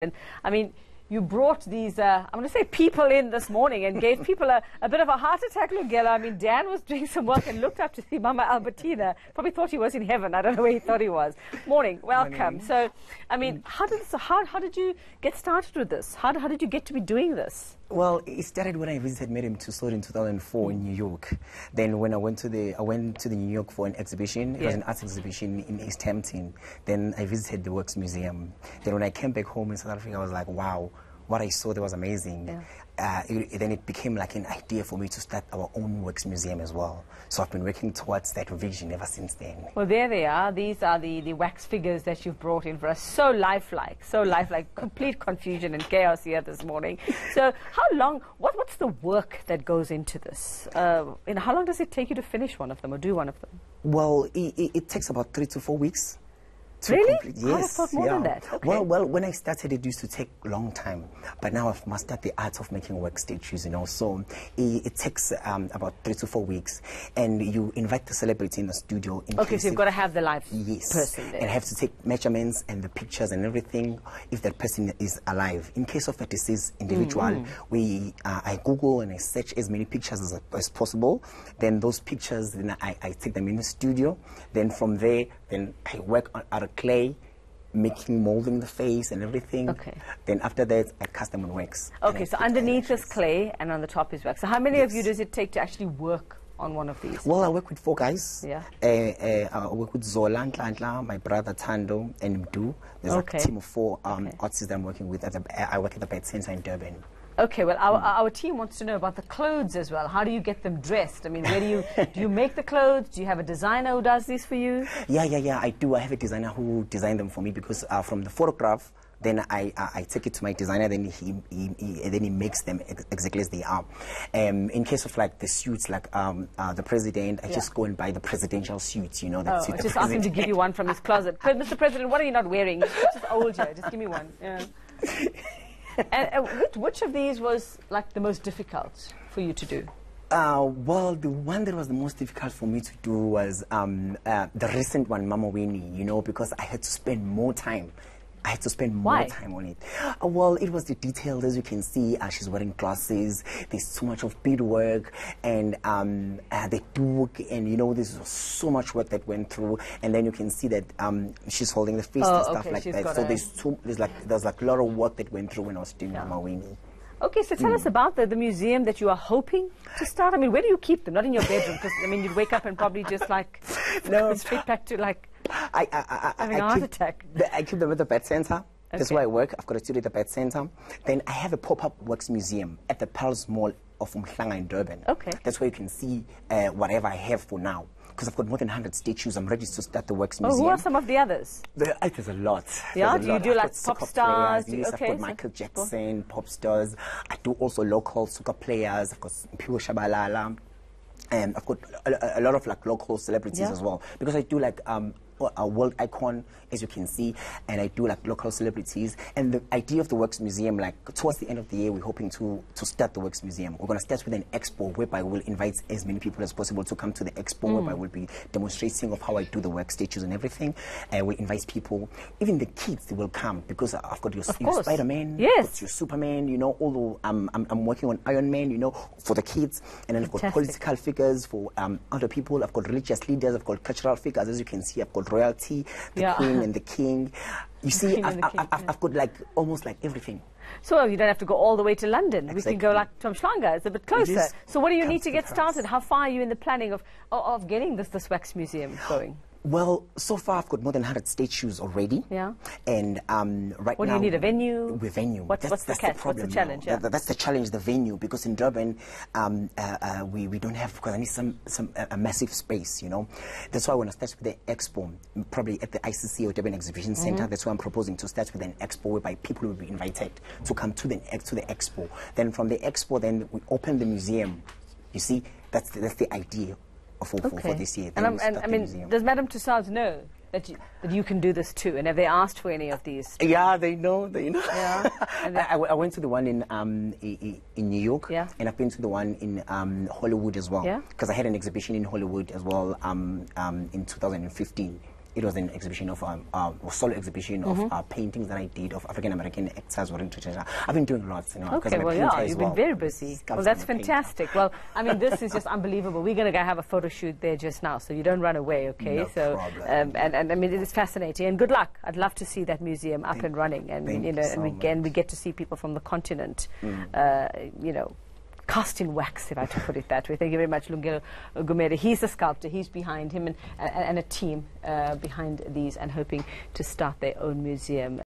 And I mean, you brought these, I'm going to say people in this morning and gave people a bit of a heart attack, Lungelo. I mean, Dan was doing some work and looked up to see Mama Albertina. Probably thought he was in heaven. I don't know where he thought he was. Morning, welcome. Morning. So, I mean, how did you get started with this? How did you get to be doing this? Well, it started when I visited Madam Tussauds in 2004 in New York. Then when I went to the New York for an exhibition. It was an art exhibition in East Hampton. Then I visited the Works Museum. Then when I came back home in South Africa, I was like, wow, what I saw there was amazing. Yeah. Then it became like an idea for me to start our own Works Museum as well. So I've been working towards that vision ever since then. Well, there they are. These are the wax figures that you've brought in for us. So lifelike, complete confusion and chaos here this morning. So how long, what's the work that goes into this? How long does it take you to finish one of them or do one of them? Well, it takes about 3 to 4 weeks. Really? Yes. I thought more than that. Okay. Well, when I started, it used to take a long time. But now I've mastered the art of making work statues, you know. So it takes about 3 to 4 weeks. And you invite the celebrity in the studio. Okay, so you've got to have the live person there. And have to take measurements and the pictures and everything if that person is alive. In case of a deceased individual, I Google and I search as many pictures as possible. Then those pictures, then I take them in the studio. Then from there, then I work out of clay, molding the face and everything. Okay. Then after that, I cast them on wax. Okay, so underneath is clay and on the top is wax. So how many of you does it take to actually work on one of these? Well, I work with 4 guys. Yeah. I work with Zola, Ntlantla, my brother Tando, and Mdu. There's a team of 4 artists that I'm working with. I work at the Bed Center in Durban. Okay, well, our team wants to know about the clothes as well. How do you get them dressed? I mean, where do you make the clothes? Do you have a designer who does these for you? Yeah, I do. I have a designer who designed them for me because from the photograph, then I take it to my designer, then he makes them exactly as they are. In case of like the suits, like the president, I just go and buy the presidential suits, you know. That suit just ask him to give you one from his closet. Mr. President, what are you not wearing? It's just old here. Just give me one. Yeah. And which of these was like the most difficult for you to do? Well, the one that was the most difficult for me to do was the recent one, Mama Winnie, you know, because I had to spend more time. I had to spend more time on it. Well, it was the detail, as you can see. She's wearing glasses. There's too much of beadwork and the duke, and you know, there's so much work that went through. And then you can see that she's holding the fist and stuff like that. So there's like a lot of work that went through when I was doing Mama Winnie. Okay, so tell us about the museum that you are hoping to start. I mean, where do you keep them? Not in your bedroom, because I mean, you'd wake up and probably just like go straight back to like having a heart attack. I keep them at the Bed Center. That's where I work. I've got a studio at the Bed Center. Then I have a pop-up works museum at the Pearls Mall of Umhlanga in Durban. Okay. That's where you can see whatever I have for now. Because I've got more than 100 statues. I'm ready to start the Works Museum. Oh, who are some of the others? There's a lot. Yeah, do you do like pop stars? Yes, I've got Michael Jackson, pop stars. I do also local soccer players. I've got Mphiwe Shabalala. And I've got a lot of like local celebrities as well. Because I do like a world icon, as you can see, and I do like local celebrities. And the idea of the Works Museum, like towards the end of the year, we're hoping to start the Works Museum. We're going to start with an expo whereby we'll invite as many people as possible to come to the expo, whereby we'll be demonstrating of how I do the work statues and everything. And we'll invite people, even the kids, they will come because I've got your Spider-Man, I've got your Superman, you know, although I'm working on Iron Man, you know, for the kids. And then I've got political figures for other people. I've got religious leaders, I've got cultural figures, as you can see. I've got royalty, the queen and the king. You see, I've got like almost like everything. So you don't have to go all the way to London. Exactly. We can go like to Umhlanga. It's a bit closer. So what do you need to get started? How far are you in the planning of getting this Wax Museum going? Well, so far I've got more than 100 statues already. Yeah. And right now... What do you need, a venue? A venue. What's the problem? What's the challenge? Yeah. That's the challenge, the venue, because in Durban, we don't have, because I need a massive space, you know. That's why when I start with the expo, probably at the ICC or Durban Exhibition Center, that's why I'm proposing to start with an expo whereby people will be invited to come to the expo. Then from the expo, then we open the museum. You see, that's the idea. For this year. And I mean, does Madam Tussauds know that you can do this too? And have they asked for any of these? Yeah, they know. Yeah. I went to the one in New York. Yeah. And I've been to the one in Hollywood as well. Yeah. Because I had an exhibition in Hollywood as well in 2015. it was an exhibition of a solo exhibition of paintings that I did of African American actors or international. I've been doing lots, you know. Okay, well, yeah, you've been very busy. Well, that's fantastic. Well, I mean, this is just unbelievable. We're going to go have a photo shoot there just now, so you don't run away, okay? No problem. And I mean, it's fascinating. And good luck. I'd love to see that museum up and running, and you know, and we get to see people from the continent, you know, cast in wax, if I to put it that way. Thank you very much, Lungelo Gumede. He's a sculptor. He's behind him, and a team behind these, and hoping to start their own museum.